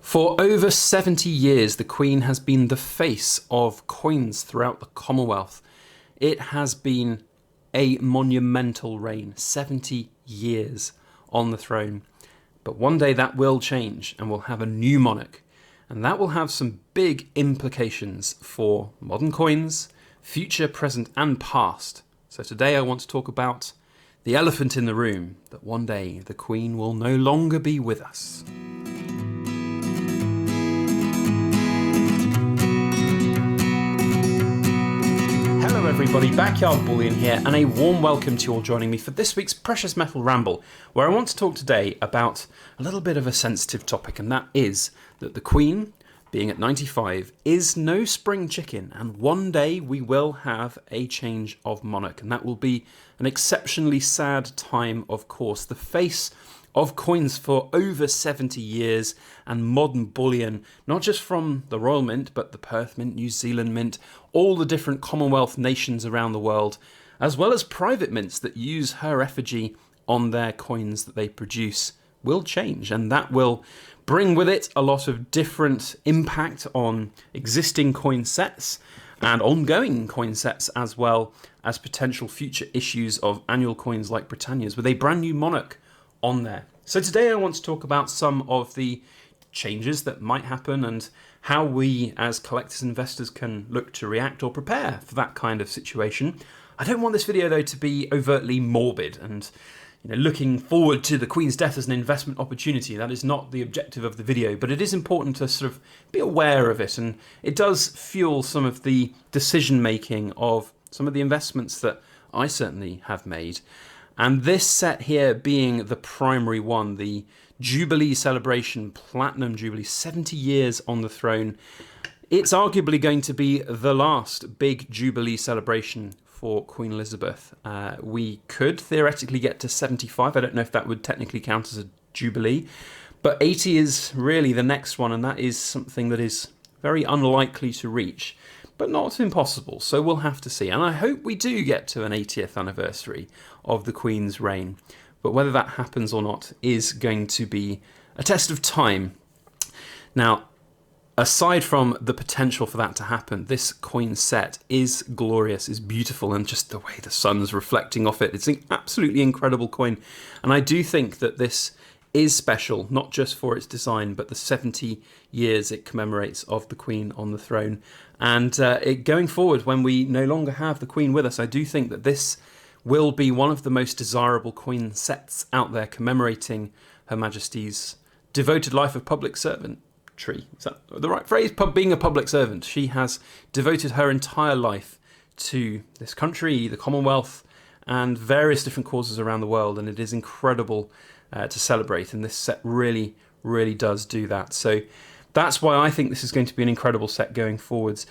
For over 70 years, the Queen has been the face of coins throughout the Commonwealth. It has been a monumental reign, 70 years on the throne. But one day that will change and we'll have a new monarch. And that will have some big implications for modern coins, future, present and past. So today I want to talk about the elephant in the room, that one day the Queen will no longer be with us. Hello everybody, Backyard Bullion here, and a warm welcome to you all joining me for this week's Precious Metal Ramble, where I want to talk today about a little bit of a sensitive topic, and that is that the Queen, being at 95, is no spring chicken, and one day we will have a change of monarch, and that will be an exceptionally sad time, of course. The face of coins for over 70 years and modern bullion, not just from the Royal Mint, but the Perth Mint, New Zealand Mint, all the different Commonwealth nations around the world, as well as private mints that use her effigy on their coins that they produce, will change, and that will bring with it a lot of different impact on existing coin sets and ongoing coin sets, as well as potential future issues of annual coins like Britannia's with a brand new monarch on there. So today I want to talk about some of the changes that might happen and how we as collectors and investors can look to react or prepare for that kind of situation. I don't want this video though to be overtly morbid and looking forward to the Queen's death as an investment opportunity. That is not the objective of the video, but it is important to sort of be aware of it, and it does fuel some of the decision making of some of the investments that I certainly have made. And this set here being the primary one, the Jubilee celebration, Platinum Jubilee, 70 years on the throne. It's arguably going to be the last big Jubilee celebration for Queen Elizabeth. We could theoretically get to 75. I don't know if that would technically count as a Jubilee, but 80 is really the next one, and that is something that is very unlikely to reach, but not impossible. So we'll have to see. And I hope we do get to an 80th anniversary of the Queen's reign. But whether that happens or not is going to be a test of time. Now, aside from the potential for that to happen, this coin set is glorious, is beautiful, and just the way the sun's reflecting off it, it's an absolutely incredible coin. And I do think that this is special, not just for its design, but the 70 years it commemorates of the Queen on the throne. And going forward, when we no longer have the Queen with us, I do think that this will be one of the most desirable coin sets out there, commemorating Her Majesty's devoted life of public servantry. Is that the right phrase? Being a public servant. She has devoted her entire life to this country, the Commonwealth, and various different causes around the world, and it is incredible to celebrate, and this set really, really does do that. So that's why I think this is going to be an incredible set going forwards.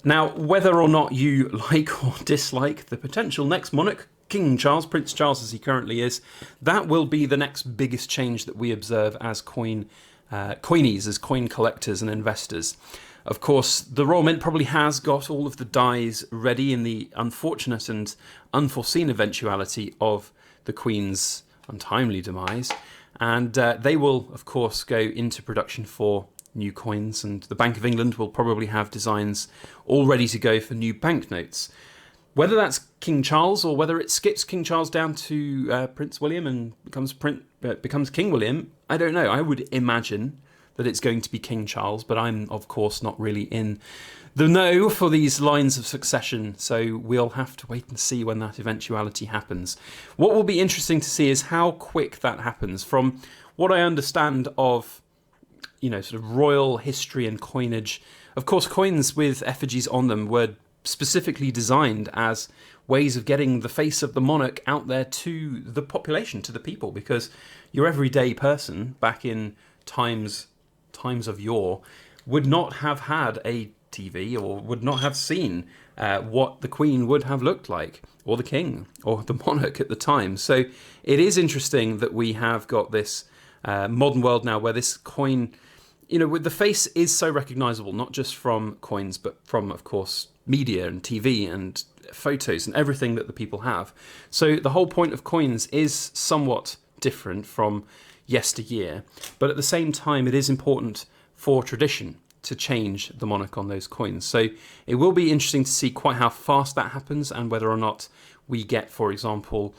Now, whether or not you like or dislike the potential next monarch, King Charles, Prince Charles as he currently is, that will be the next biggest change that we observe as coinies, as coin collectors and investors. Of course, the Royal Mint probably has got all of the dies ready in the unfortunate and unforeseen eventuality of the Queen's untimely demise, and they will, of course, go into production for new coins, and the Bank of England will probably have designs all ready to go for new banknotes. Whether that's King Charles or whether it skips King Charles down to Prince William and becomes King William, I don't know. I would imagine that it's going to be King Charles, but I'm, of course, not really in the know for these lines of succession, so we'll have to wait and see when that eventuality happens. What will be interesting to see is how quick that happens. From what I understand of sort of royal history and coinage, of course, coins with effigies on them were specifically designed as ways of getting the face of the monarch out there to the population, to the people, because your everyday person back in times of yore would not have had a TV or would not have seen what the Queen would have looked like, or the King, or the monarch at the time. So it is interesting that we have got this modern world now where this coin, with the face is so recognizable, not just from coins, but from, of course, media and TV and photos and everything that the people have. So the whole point of coins is somewhat different from yesteryear, but at the same time, it is important for tradition to change the monarch on those coins. So it will be interesting to see quite how fast that happens and whether or not we get, for example,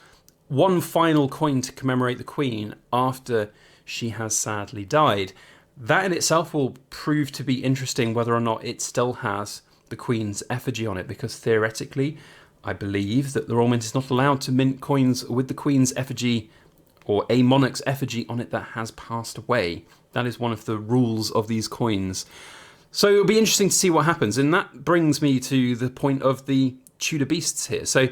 one final coin to commemorate the Queen after she has sadly died. That in itself will prove to be interesting, whether or not it still has the Queen's effigy on it, because theoretically I believe that the Royal Mint is not allowed to mint coins with the Queen's effigy or a monarch's effigy on it that has passed away. That is one of the rules of these coins. So it'll be interesting to see what happens. And that brings me to the point of the Tudor Beasts here. So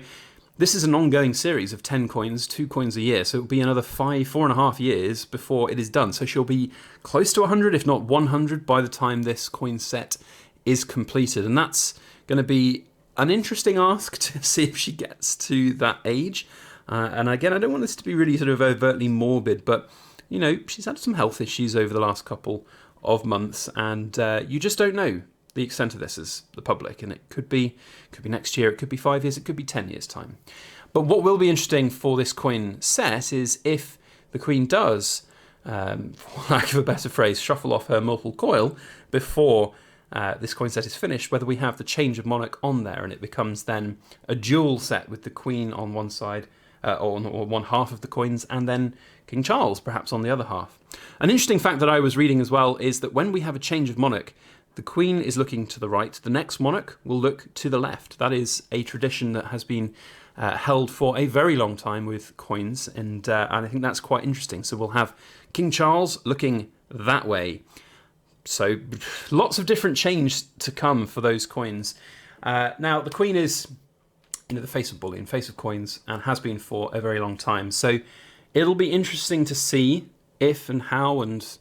this is an ongoing series of 10 coins, 2 coins a year. So it'll be another 4.5 years before it is done. So she'll be close to 100, if not 100, by the time this coin set is completed. And that's going to be an interesting ask to see if she gets to that age. And again, I don't want this to be really sort of overtly morbid, but, you know, she's had some health issues over the last couple of months, and you just don't know the extent of this as the public, and it could be next year, it could be 5 years, it could be 10 years' time. But what will be interesting for this coin set is if the Queen does, for lack of a better phrase, shuffle off her mortal coil before this coin set is finished, whether we have the change of monarch on there and it becomes then a dual set with the Queen on one side, or one half of the coins, and then King Charles perhaps on the other half. An interesting fact that I was reading as well is that when we have a change of monarch, the Queen is looking to the right, the next monarch will look to the left. That is a tradition that has been held for a very long time with coins, and I think that's quite interesting. So we'll have King Charles looking that way. So lots of different change to come for those coins. Now, the Queen is, you know, the face of bullion, face of coins, and has been for a very long time. So it'll be interesting to see if and how, and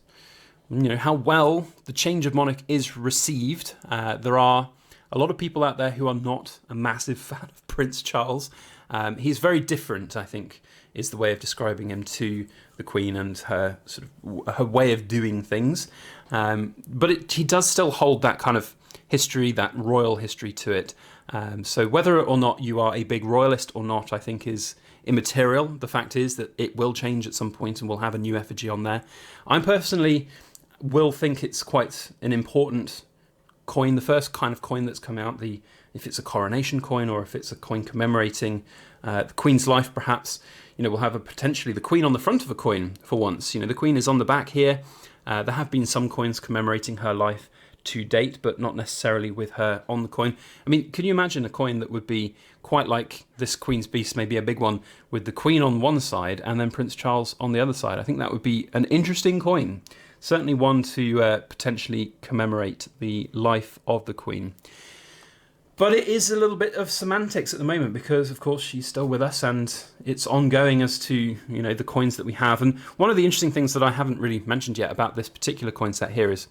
you know, how well the change of monarch is received. There are a lot of people out there who are not a massive fan of Prince Charles. He's very different, I think, is the way of describing him to the Queen and her sort of her way of doing things. But he does still hold that kind of history, that royal history to it. So whether or not you are a big royalist or not, I think is immaterial. The fact is that it will change at some point and we'll have a new effigy on there. I personally will think it's quite an important coin, the first kind of coin that's come out, if it's a coronation coin or if it's a coin commemorating the Queen's life, perhaps, you know, we'll have potentially the Queen on the front of a coin for once. You know, the Queen is on the back here. There have been some coins commemorating her life to date, but not necessarily with her on the coin. I mean, can you imagine a coin that would be quite like this Queen's Beast, maybe a big one, with the Queen on one side and then Prince Charles on the other side? I think that would be an interesting coin. Certainly one to potentially commemorate the life of the Queen. But it is a little bit of semantics at the moment because, of course, she's still with us and it's ongoing as to, you know, the coins that we have. And one of the interesting things that I haven't really mentioned yet about this particular coin set here is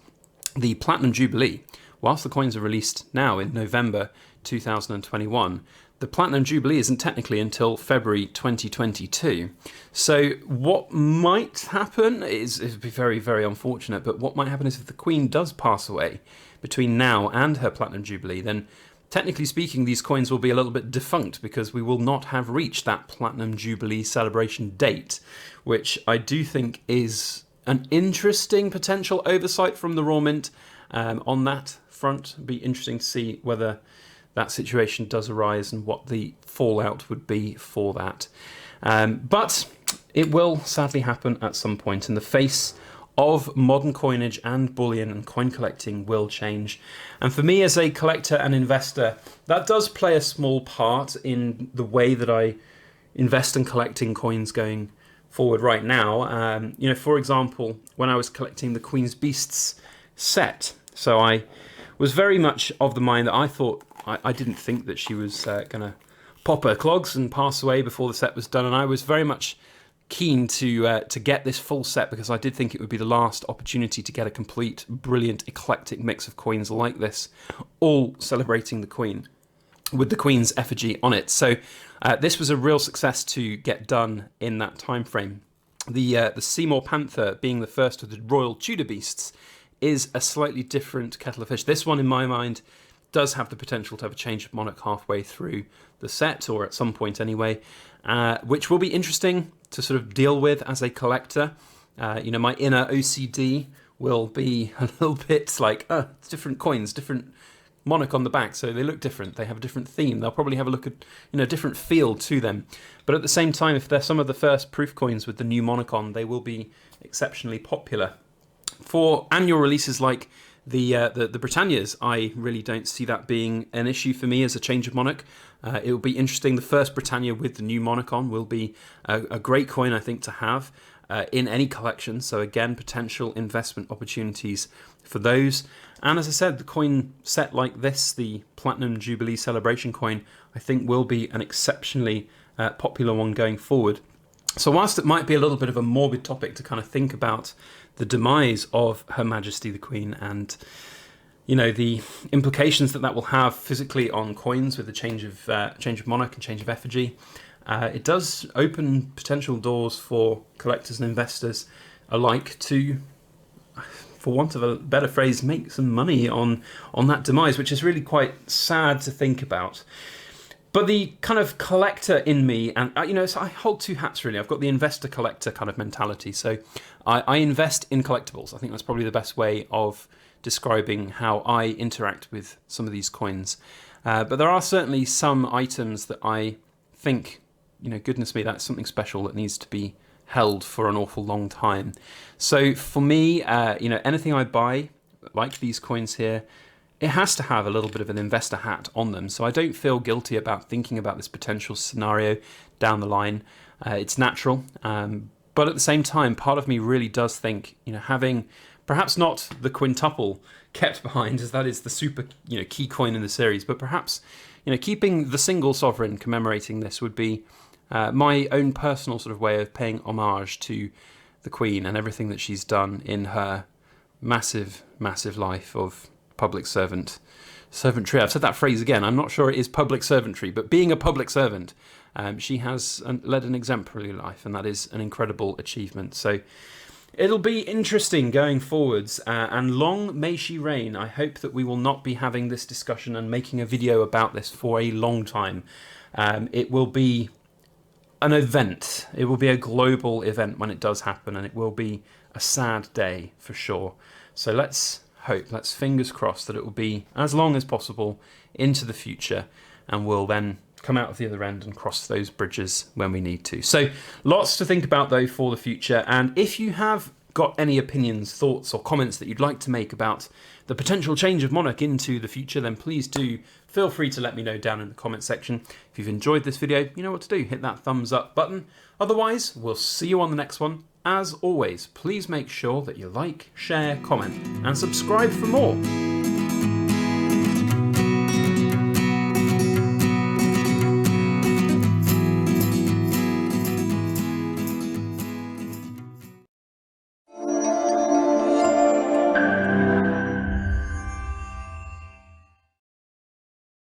the Platinum Jubilee. Whilst the coins are released now in November 2021, the Platinum Jubilee isn't technically until February 2022. So what might happen is, it would be very, very unfortunate, but what might happen is if the Queen does pass away between now and her Platinum Jubilee, then technically speaking, these coins will be a little bit defunct because we will not have reached that Platinum Jubilee celebration date, which I do think is an interesting potential oversight from the Royal Mint on that front. It'd be interesting to see whether that situation does arise and what the fallout would be for that. But it will sadly happen at some point, and the face of modern coinage and bullion and coin collecting will change. And for me as a collector and investor, that does play a small part in the way that I invest in collecting coins going forward right now. You know, for example, when I was collecting the Queen's Beasts set, so I was very much of the mind that I thought, I didn't think that she was going to pop her clogs and pass away before the set was done, and I was very much keen to get this full set because I did think it would be the last opportunity to get a complete, brilliant, eclectic mix of coins like this, all celebrating the Queen, with the Queen's effigy on it. So this was a real success to get done in that time frame. The Seymour Panther being the first of the Royal Tudor Beasts is a slightly different kettle of fish. This one, in my mind, does have the potential to have a change of monarch halfway through the set, or at some point anyway, which will be interesting to sort of deal with as a collector. You know, my inner OCD will be a little bit like, it's different coins, different monarch on the back, so they look different. They have a different theme. They'll probably have a look at, different feel to them. But at the same time, if they're some of the first proof coins with the new monarch on, they will be exceptionally popular. For annual releases like the Britannias, I really don't see that being an issue for me as a change of monarch. It will be interesting. The first Britannia with the new monarch on will be a great coin, I think, to have in any collection. So again, potential investment opportunities for those. And as I said, the coin set like this, the Platinum Jubilee Celebration coin, I think will be an exceptionally popular one going forward. So whilst it might be a little bit of a morbid topic to kind of think about the demise of Her Majesty the Queen and the implications that will have physically on coins with the change of monarch and change of effigy, it does open potential doors for collectors and investors alike to, for want of a better phrase, make some money on that demise, which is really quite sad to think about. But the kind of collector in me, and so I hold two hats really. I've got the investor-collector kind of mentality. So I invest in collectibles. I think that's probably the best way of describing how I interact with some of these coins. But there are certainly some items that I think, goodness me, that's something special that needs to be held for an awful long time. So for me, anything I buy, like these coins here, it has to have a little bit of an investor hat on them. So I don't feel guilty about thinking about this potential scenario down the line. It's natural. But at the same time, part of me really does think, having perhaps not the quintuple kept behind, as that is the super, key coin in the series, but perhaps, keeping the single sovereign commemorating this would be my own personal sort of way of paying homage to the Queen and everything that she's done in her massive, massive life of public servantry. I've said that phrase again. I'm not sure it is public servantry, but being a public servant, she has led an exemplary life, and that is an incredible achievement. So it'll be interesting going forwards, and long may she reign. I hope that we will not be having this discussion and making a video about this for a long time. It will be an event. It will be a global event when it does happen, and it will be a sad day for sure. So let's fingers crossed that it will be as long as possible into the future, and we'll then come out of the other end and cross those bridges when we need to. So lots to think about though for the future, and if you have got any opinions, thoughts or comments that you'd like to make about the potential change of monarch into the future, then please do feel free to let me know down in the comment section. If you've enjoyed this video, you know what to do, hit that thumbs up button. Otherwise, we'll see you on the next one. As always, please make sure that you like, share, comment, and subscribe for more.